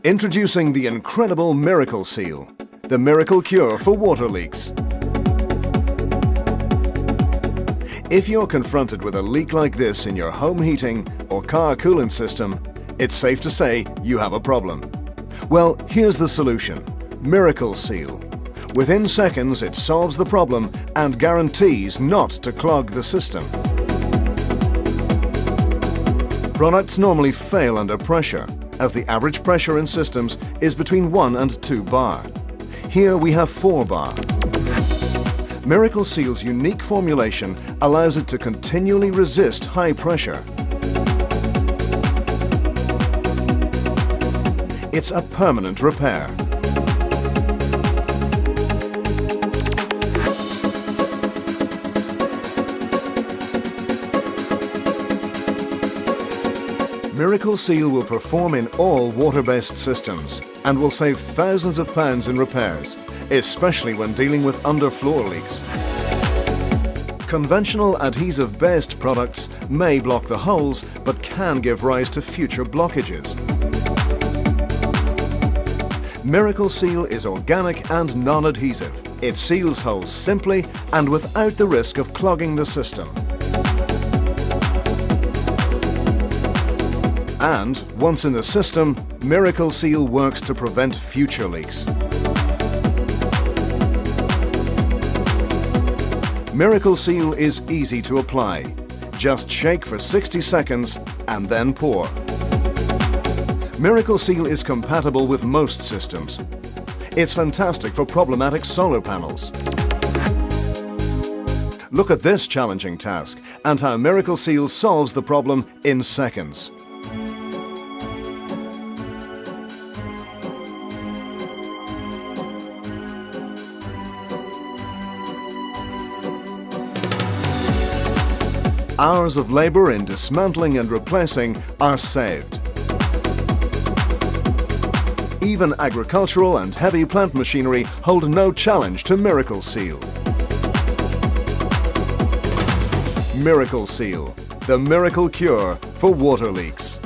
Introducing the incredible Miracle Seal, the miracle cure for water leaks. If you're confronted with a leak like this in your home heating or car coolant system, it's safe to say you have a problem. Well, here's the solution: Miracle Seal. Within seconds, it solves the problem and guarantees not to clog the system. Products normally fail under pressure, as the average pressure in systems is between 1 and 2 bar. Here we have 4 bar. Miracle Seal's unique formulation allows it to continually resist high pressure. It's a permanent repair. Miracle Seal will perform in all water-based systems and will save thousands of pounds in repairs, especially when dealing with underfloor leaks. Conventional adhesive-based products may block the holes but can give rise to future blockages. Miracle Seal is organic and non-adhesive. It seals holes simply and without the risk of clogging the system. And once in the system, Miracle Seal works to prevent future leaks. Miracle Seal is easy to apply. Just shake for 60 seconds and then pour. Miracle Seal is compatible with most systems. It's fantastic for problematic solar panels. Look at this challenging task and how Miracle Seal solves the problem in seconds. Hours of labor in dismantling and replacing are saved. Even agricultural and heavy plant machinery hold no challenge to Miracle Seal. Miracle Seal, the miracle cure for water leaks.